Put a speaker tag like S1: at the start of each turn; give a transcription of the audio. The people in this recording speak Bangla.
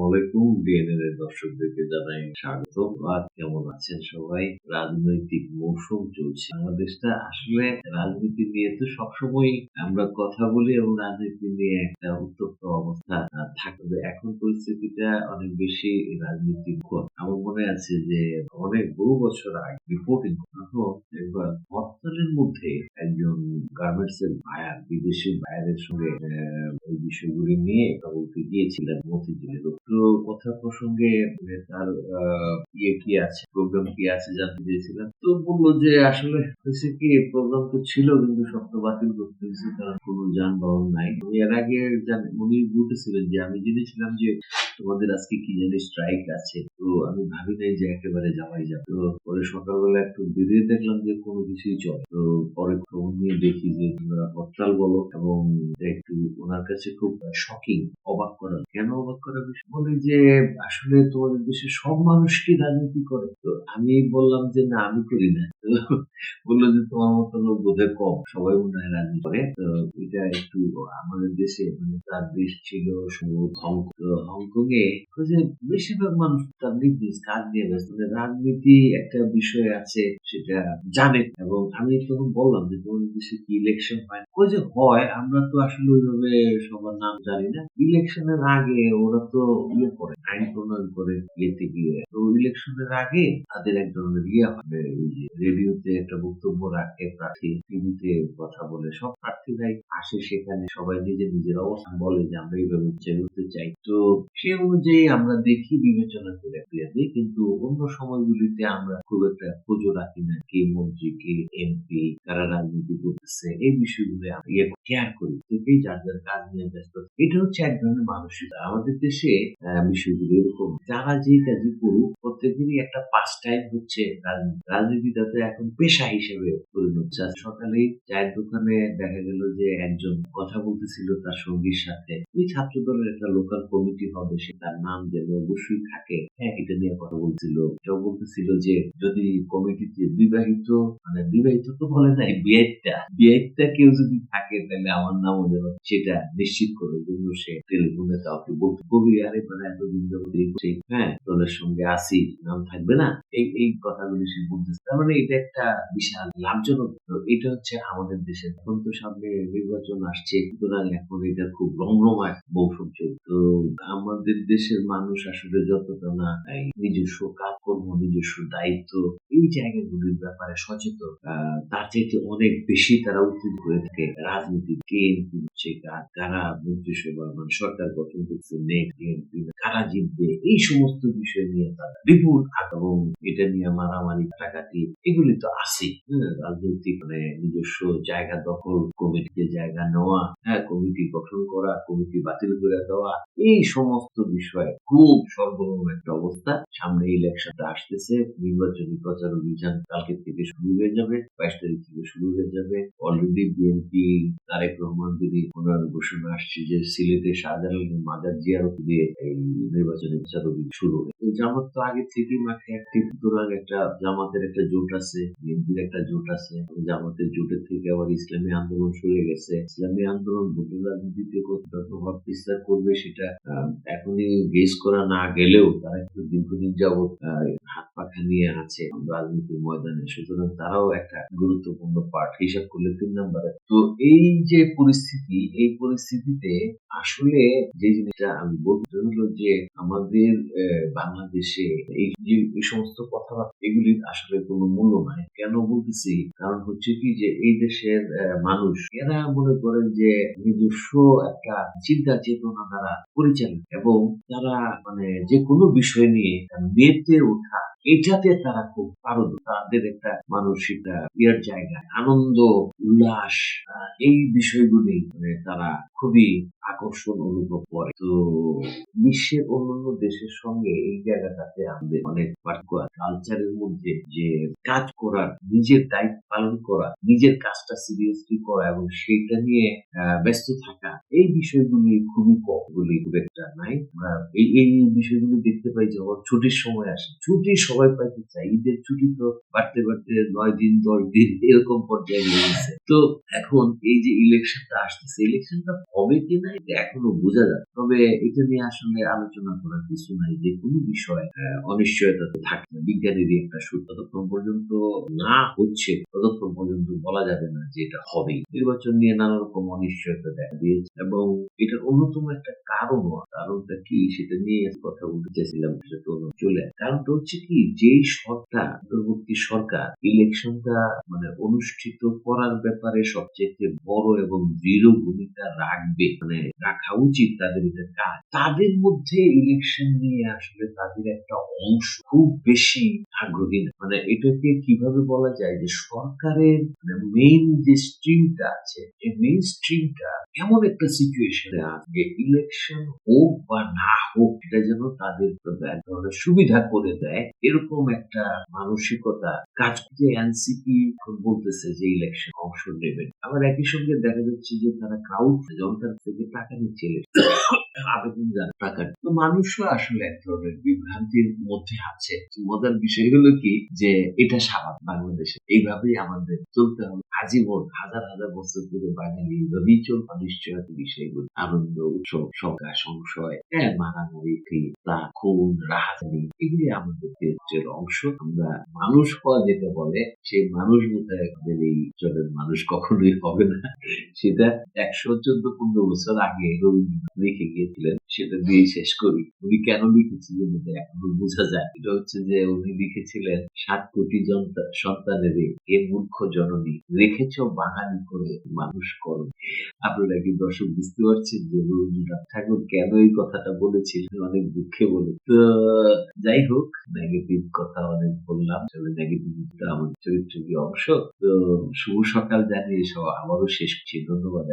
S1: আলাইকুম। ডিএনএর দর্শকদেরকে জানাই স্বাগতম। কেমন আছেন সবাই? রাজনৈতিক মৌসুম চলছে। বাংলাদেশটা আসলে রাজনীতি নিয়ে তো সবসময়ই আমরা কথা বলি এবং রাজনীতি নিয়ে একটা উত্তপ্ত অবস্থা থাকে। এখন পরিস্থিতিটা অনেক বেশি রাজনীতিকর। আমার মনে আছে যে বহু বছর আগে রিপোর্টিং তখন একবার হরতালের মধ্যে একজন গার্মেন্টস এর বায়ার, বিদেশি বায়ারের সঙ্গে এই বিষয়গুলি নিয়ে কথা বলতে গিয়েছিলেন মতিঝিলে। তো কথা প্রসঙ্গে তার কি আছে, প্রোগ্রাম কি আছে জানতে চেয়েছিলাম। তো বললো যে আসলে হয়েছে কি, প্রোগ্রাম তো ছিল কিন্তু সব তো বাতিল করতে হয়েছে, কারণ কোনো যানবাহন নাই। এর আগে উনি বলতেছিলেন যে আমি জেনেছিলাম যে তোমাদের আজকে কি জানি স্ট্রাইক আছে, তো আমি ভাবি নাই যে একেবারে যাওয়াই যাবে। তো পরে সকালবেলা একটু বেরিয়ে দেখলাম যে কোনো কিছুই চলে। তো পরে খবর নিয়ে দেখি যে হরতাল বলো, এবং একটু ওনার কাছে খুব শকিং, অবাক করা। কেন অবাক করার বিষয়? বলে যে আসলে তোমাদের দেশে সব মানুষ কি রাজনীতি করে? তো আমি বললাম যে না, আমি করি না। তো বললো যে তোমার মতো লোক বোধহয় কম, সবাই মনে হয় রাজনীতি করে। তো এটা একটু আমাদের দেশে, মানে তার দেশ ছিল হংকং এ বেশিরভাগ মানুষ তার নিজ কাজ নিয়ে ব্যস্ত। মানে রাজনীতি একটা বিষয় আছে সেটা জানে। এবং আমি তখন বললাম যে তোমাদের দেশে কি ইলেকশন হয়? ওই যে হয়, আমরা তো আসলে ওইভাবে সবার নাম জানি না। ইলেকশনের আগে ওরা তো করে, আইন প্রণয়ন করে ইয়েতে গিয়ে। তো ইলেকশনের আগে তাদের এক ধরনের হয়, রেডিওতে একটা বক্তব্য রাখে প্রার্থী, টিভিতে কথা বলে, সব প্রার্থীরাই আসে সেখানে, সবাই নিজের অবস্থান বলে যে আমরা এইভাবে হতে চাই। তো সে অনুযায়ী আমরা দেখি, বিবেচনা করে দিই। কিন্তু অন্য সময়গুলিতে আমরা খুব একটা খোঁজও রাখি না কে মন্ত্রী, কে এমপি, কারা রাজনীতি করতেছে, এই বিষয়গুলো কেয়ার করি। থেকেই যার যার কাজ নিয়ে ব্যস্ত। এটা হচ্ছে এক ধরনের মানসিকতা আমাদের দেশে। বিষয়গুলো এরকম, যারা যে কাজই করুক প্রত্যেকেরই একটা পাস টাইম হচ্ছে রাজনীতি। রাজনীতিটা তো এখন পেশা হিসেবে পরিণত। সকালে চায়ের দোকানে দেখা গেল যে একজন কথা বলতেছিল তার সঙ্গীর সাথে, ওই ছাত্র দলের একটা লোকাল কমিটি হবে, সে তার নাম যেন অবশ্যই থাকে। হ্যাঁ, এটা নিয়ে কথা বলছিল। কেউ বলতেছিল যে যদি কমিটিতে বিবাহিত তো বলে নাই, বিয়েটা কেউ যদি থাকে তাহলে আমার নামও যেন সেটা নিশ্চিত করে জন্য সে টেলিফোনে কাউকে বলতে। কবি আরে মানে এতদিন যাবত হ্যাঁ দলের সঙ্গে আসি, নাম থাকবে না, এই কথাগুলি সে বলতেছে। তার মানে এটা একটা বিশাল লাভজনক। এটা হচ্ছে আমাদের দেশে। এখন তো সামনে নির্বাচন আসছে, সুতরাং এখন এটা খুব রমরমায় মৌসুম চলছে। তো আমাদের দেশের মানুষ আসলে যতটা না নিজস্ব কাজকর্ম, নিজস্ব দায়িত্ব, এই জায়গাগুলির ব্যাপারে সচেতন, তার চাইতে অনেক বেশি তারা উত্তেজিত হয়ে থাকে। রাজনীতি কে এমপি হচ্ছে, কারা মন্ত্রিসভা মানে সরকার গঠন করছে, কারা জিতবে, এই সমস্ত বিষয় নিয়ে তারা বিপুল এবং এটা নিয়ে মারামারি, কাটাকাটি, এগুলি তো আছেই। রাজনৈতিক মানে নিজস্ব জায়গা দখল, কমিটিতে জায়গা নেওয়া, কমিটি গঠন করা, কমিটি বাতিল করে দেওয়া, এই সমস্ত বিষয়ে খুব সরগরম একটা অবস্থা। সামনে ইলেকশনটা আসতেছে, নির্বাচনী প্রচার অভিযান কালকে থেকে শুরু হয়ে যাবে, 22 তারিখ থেকে শুরু হয়ে যাবে। অলরেডি বিএনপি তারেক রহমান যদি ওনার ঘোষণা আসছে যে সিলেটে শাহজালালের মাজার জিয়ারত দিয়ে এই নির্বাচনী প্রচার অভিযান শুরু হবে। জামাত তো আগে থেকেই মাঠে অ্যাক্টিভ। সুতরাং একটা জামাতের একটা জোট আছে, বিএনপির একটা জোট আছে। জামাতের জোটের থেকে আবার ইসলামী আন্দোলন সরে গেছে। ইসলামী আন্দোলন ভোটের রাজনীতিতে কতটা প্রভাব বিস্তার করবে সেটা এখনই গেস করা না গেলেও তারা একটু দীর্ঘদিন যাবৎ হাত পাখা নিয়ে আছে রাজনীতির ময়দানে। সুতরাং তারাও একটা গুরুত্বপূর্ণ পার্ট, হিসাব করলে 3 নম্বরে। তো এই যে পরিস্থিতি, এই পরিস্থিতিতে আসলে যে জিনিসটা আমি বলতে হলো যে আমাদের বাংলাদেশে এই সমস্ত কথাবার্তা, এগুলির আসলে কোনো মূল্য নাই। কেন বলতেছি? কারণ হচ্ছে কি যে এই দেশের মানুষ, এরা মনে করেন যে নিজস্ব একটা চিন্তা চেতনা দ্বারা পরিচালিত, এবং তারা মানে যে কোনো বিষয় নিয়ে মেতে ওঠা, এটাতে তারা খুব পারদর্শী। তাদের একটা মানসিক জায়গা, আনন্দ, উল্লাস, এই বিষয়গুলি মানে তারা খুবই আকর্ষণ অনুভব করে। তো বিশ্বের অন্যান্য দেশের সঙ্গে এই জায়গাটাতে আমাদের অনেক পার্থক্য আছে। কালচারের মধ্যে যে কাজ করা, নিজের দায়িত্ব পালন করা, নিজের কাজটা সিরিয়াসলি করা এবং সেটা নিয়ে ব্যস্ত থাকা, এই বিষয়গুলি খুবই কম, খুব একটা নাই। আমরা এই বিষয়গুলি দেখতে পাই যখন ছুটির সময় আসে। ছুটির সময় পাইতে চাই। ঈদের ছুটি তো বাড়তে, বাড়তে ৯ দিন ১০ দিন এরকম পর্যায়ে গিয়ে গেছে। তো এখন এই যে ইলেকশনটা আসতেছে, ইলেকশনটা হবে কিনা এটা এখনো বোঝা যায়। তবে এটা নিয়ে আসলে আলোচনা করার কিছু নাই। যেকোনো বিষয় অনিশ্চয়তা তো থাকে। বিজ্ঞানেরই একটা সূত্র। যতক্ষণ পর্যন্ত না হচ্ছে ততক্ষণ পর্যন্ত বলা যাবে না যে এটা হবেই। নির্বাচন নিয়ে নানা রকম অনিশ্চয়তা দেখা দিয়েছে এবং এটার অন্যতম একটা কারণও, কারণটা কি সেটা নিয়ে কথা বলতে চাইছিলাম, সেটা তো চলে আসে। কারণটা হচ্ছে কি, যেই সরকার, পূর্ববর্তী সরকার ইলেকশনটা মানে অনুষ্ঠিত করার ব্যাপারে সবচেয়ে বড় এবং দৃঢ় ভূমিকা রাখবে, মানে রাখা উচিত তাদের এটা কাজ, তাদের মধ্যে ইলেকশন নিয়ে আসলে তাদের একটা অংশ খুব বেশি আগ্রহী না। মানে এটাকে কিভাবে বলা যায় যে সরকারের মেইন যে স্ট্রিমটা আছে, এই মেইন স্ট্রিমটা এমন একটা সিচুয়েশনে আছে যে ইলেকশন হোক বা না হোক এটা যেন তাদের এক ধরনের সুবিধা করে দেয়, এরকম একটা মানসিকতা কাজ করছে। এনসিপি এখন বলতেছে যে ইলেকশন অংশ নেবেন, আবার একই সঙ্গে দেখা যাচ্ছে যে তারা ক্রাউড জনতার থেকে টাকা নিচ্ছে আবেদন টাকা। তো মানুষও আসলে এক ধরনের বিভ্রান্তির মধ্যে আছে। মজার বিষয় হলো কি যে এটা স্বাভাবিক, বাংলাদেশে এইভাবেই আমাদের চলতে হবে আজীবন, হাজার হাজার বছর ধরে বাঙালি এইভাবেই চলবে। অনিশ্চয়তা বিষয়গুলো, আনন্দ উৎসব, সংজ্ঞা সংশয়, মারামারি, তা খুন রাহাজানি, এগুলি আমাদের চরিত্রের অংশ। আমরা মানুষ হওয়া যেটা বলে, সেই মানুষ বোধহয় আমাদের এই জনের মানুষ কখনোই হবে না। সেটা ১১৪-১৫ বছর আগে রবীন্দ্রনাথ লিখে গিয়েছিলেন। সেটা দিয়ে শেষ করি। উনি কেন লিখেছিলেন এটা এখনো বোঝা যায়। এটা হচ্ছে যে উনি লিখেছিলেন ৭ কোটি সন্তানেরে হে মূর্খ জননী রেখেছ বাঙালি করে মানুষ করো। আপনারা কি দর্শক বুঝতে পারছেন যে রবীন্দ্রনাথ ঠাকুর কেন এই কথাটা বলেছিলেন? অনেক দুঃখে বলে। তো যাই হোক, নেগেটিভ কথা অনেক বললাম। আসলে নেগেটিভিটিটা আমার চরিত্রেরই অংশ। তো শুভ সকাল জানিয়ে আবারও শেষ করছি। ধন্যবাদ।